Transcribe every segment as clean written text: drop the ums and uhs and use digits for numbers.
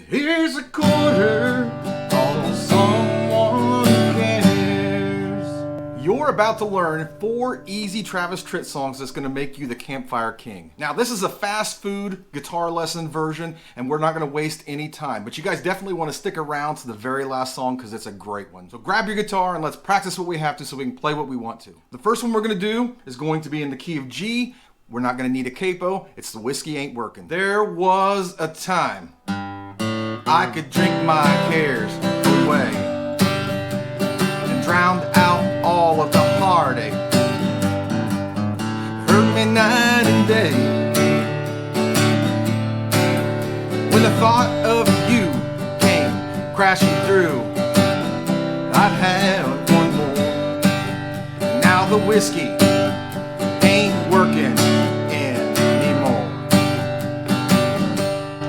Here's a quarter, call someone who cares. You're about to learn 4 easy Travis Tritt songs that's going to make you the Campfire King. Now, this is a fast food guitar lesson version, and we're not going to waste any time. But you guys definitely want to stick around to the very last song because it's a great one. So grab your guitar and let's practice what we have to so we can play what we want to. The first one we're going to do is going to be in the key of G. We're not going to need a capo. It's the Whiskey Ain't Working. There was a time I could drink my cares away and drowned out all of the heartache. Hurt me night and day. When the thought of you came crashing through, I'd have one more. Now the whiskey ain't working anymore.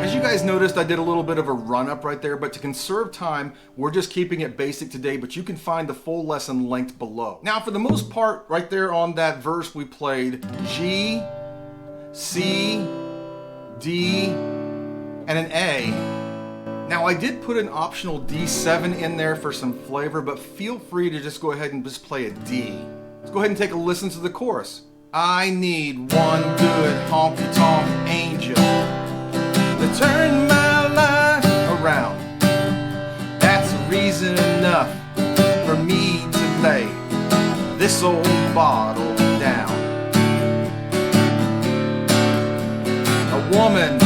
As you guys noticed, I did a little bit of a run-up right there, but to conserve time, we're just keeping it basic today, but you can find the full lesson linked below. Now, for the most part, right there on that verse, we played G, C, D, and an A. Now, I did put an optional D7 in there for some flavor, but feel free to just go ahead and just play a D. Let's go ahead and take a listen to the chorus. I need one good honky-tonk angel to turn my life around. That's reason enough for me to lay this old bottle down. A woman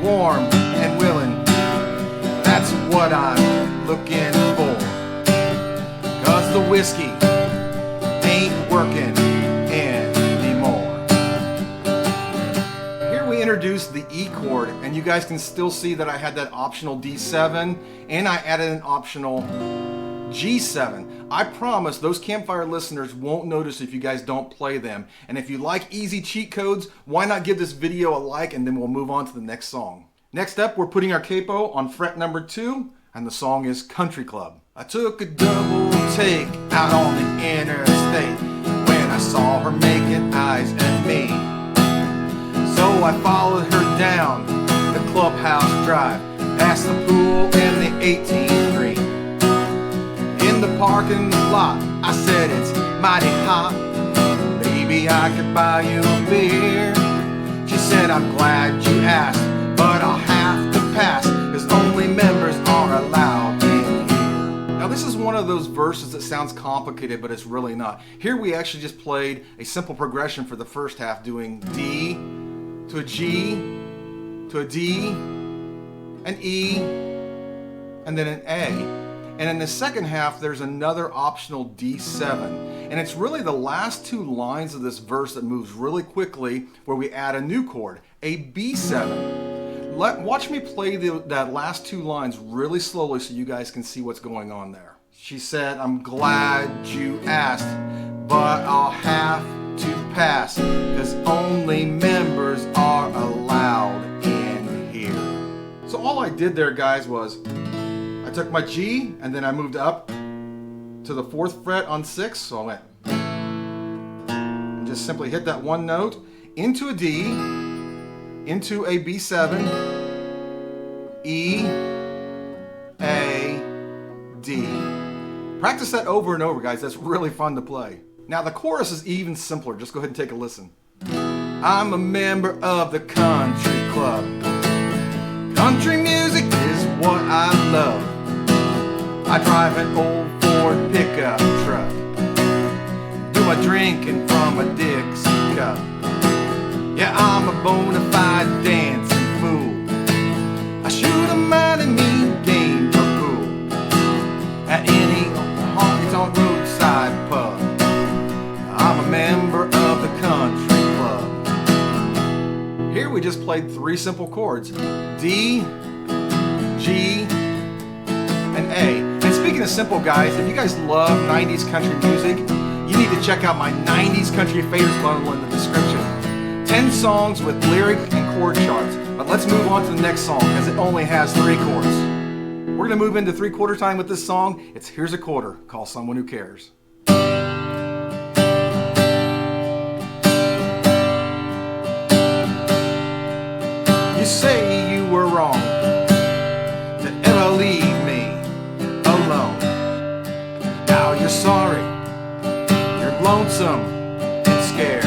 warm and willing, that's what I'm looking for. 'Cause the whiskey ain't working anymore. Here we introduced the E chord, and you guys can still see that I had that optional D7 and I added an optional G7. I promise those Campfire listeners won't notice if you guys don't play them. And if you like easy cheat codes, why not give this video a like and then we'll move on to the next song. Next up, we're putting our capo on fret number 2, and the song is Country Club. I took a double take out on the interstate when I saw her making eyes at me. So I followed her down the clubhouse drive, past the pool and the 18th green. In the parking lot, I said, it's mighty hot. Maybe I could buy you a beer. She said, I'm glad you asked, but I'll have to pass, 'cause only members are allowed in here. Now this is one of those verses that sounds complicated, but it's really not. Here we actually just played a simple progression for the first half, doing D to a G to a D, an E, and then an A. And in the second half, there's another optional D7. And it's really the last 2 lines of this verse that moves really quickly, where we add a new chord, a B7. Watch me play that last 2 lines really slowly so you guys can see what's going on there. She said, I'm glad you asked, but I'll have to pass, 'cause only members are allowed in here. So all I did there, guys, was I took my G and then I moved up to the 4th fret on 6. So I went and just simply hit that one note into a D, into a B7, E, A, D. Practice that over and over, guys. That's really fun to play. Now the chorus is even simpler. Just go ahead and take a listen. I'm a member of the country club. Country music is what I love. I drive an old Ford pickup truck. Do my drinking from a Dixie cup. Yeah, I'm a bona fide dancing fool. I shoot a mighty mean game of pool at any honky-tonk roadside pub. I'm a member of the country club. Here we just played 3 simple chords, D, G, and A. And speaking of simple, guys, if you guys love 90s country music, you need to check out my 90s country favorites bundle in the description. 10 songs with lyric and chord charts. But let's move on to the next song, because it only has 3 chords. We're gonna move into 3/4 time with this song. It's Here's a Quarter, Call Someone Who Cares. You say you were wrong to lonesome and scared.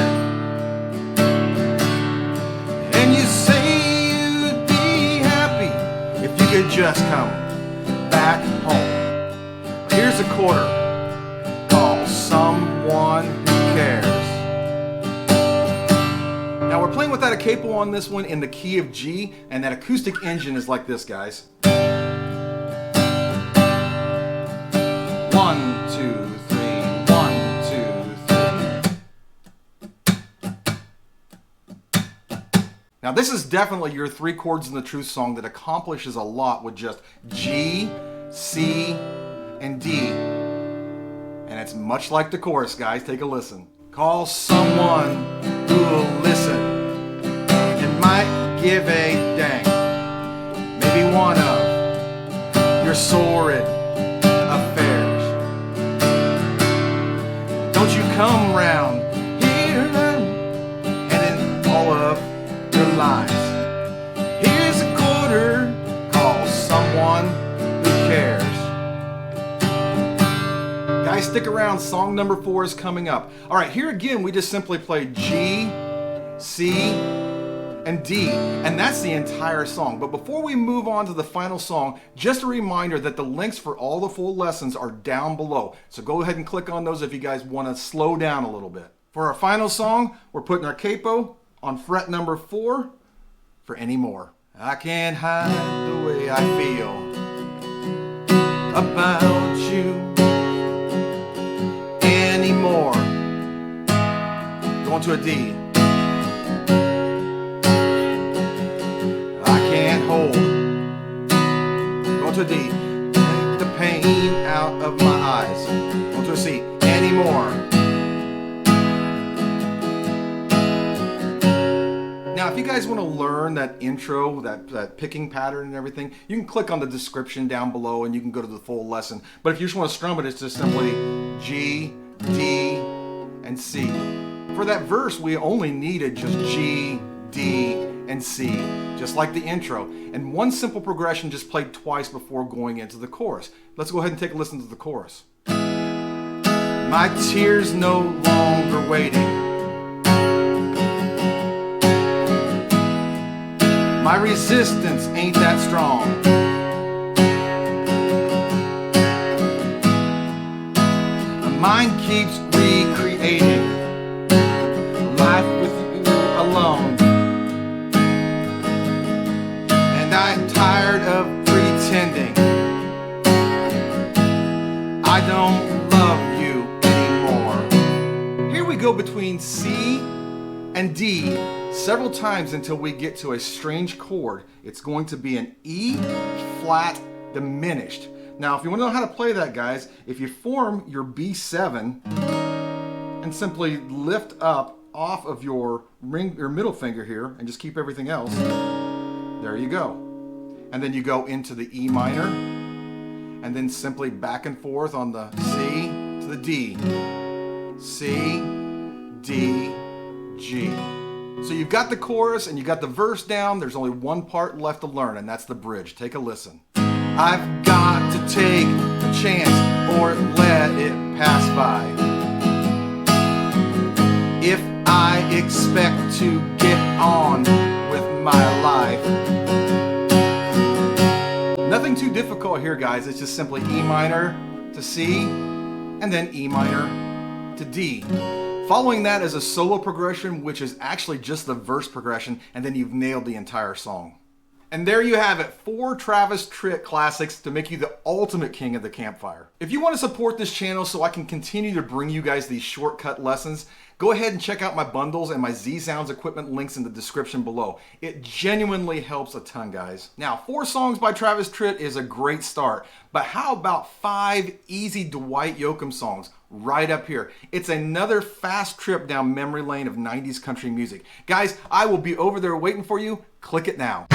And you say you'd be happy if you could just come back home. Here's a quarter. Call someone who cares. Now we're playing with that a capo on this one in the key of G, and that acoustic engine is like this, guys. 1, 2, 3, 1, 2, 3. Now this is definitely your three chords in the truth song that accomplishes a lot with just G, C, and D. And it's much like the chorus, guys. Take a listen. Call someone who'll listen and might give a dang. Maybe one of your sordid affairs. Don't you come round here and in all of your lies. Here's a quarter. Call someone who cares. Guys, stick around. Song number 4 is coming up. All right, here again, we just simply play G, C, and D, and that's the entire song. But before we move on to the final song, just a reminder that the links for all the full lessons are down below. So go ahead and click on those if you guys want to slow down a little bit. For our final song, we're putting our capo on fret number 4 for Any More. I can't hide the way I feel about you anymore. Going to a D. I can't hold. Going to a D. Take the pain out of my eyes. Going to a C. Anymore. Now, if you guys want to learn that intro, that picking pattern and everything, you can click on the description down below and you can go to the full lesson. But if you just want to strum it, it's just simply G, D, and C. For that verse, we only needed just G, D, and C, just like the intro. And one simple progression just played twice before going into the chorus. Let's go ahead and take a listen to the chorus. My tears no longer waiting. My resistance ain't that strong. My mind keeps recreating life with you alone. And I'm tired of pretending I don't love you anymore. Here we go between C and D several times until we get to a strange chord. It's going to be an E flat diminished. Now, if you want to know how to play that, guys, if you form your B7 and simply lift up off of your middle finger here and just keep everything else, there you go. And then you go into the E minor and then simply back and forth on the C to the D. C, D, G. So you've got the chorus and you got the verse down. There's only one part left to learn, and that's the bridge. Take a listen. I've got to take a chance or let it pass by. If I expect to get on with my life. Nothing too difficult here, guys. It's just simply E minor to C and then E minor to D. Following that is a solo progression, which is actually just the verse progression, and then you've nailed the entire song. And there you have it, 4 Travis Tritt classics to make you the ultimate king of the campfire. If you want to support this channel so I can continue to bring you guys these shortcut lessons, go ahead and check out my bundles and my Z Sounds equipment links in the description below. It genuinely helps a ton, guys. Now, 4 songs by Travis Tritt is a great start, but how about 5 easy Dwight Yoakam songs right up here? It's another fast trip down memory lane of 90s country music. Guys, I will be over there waiting for you. Click it now.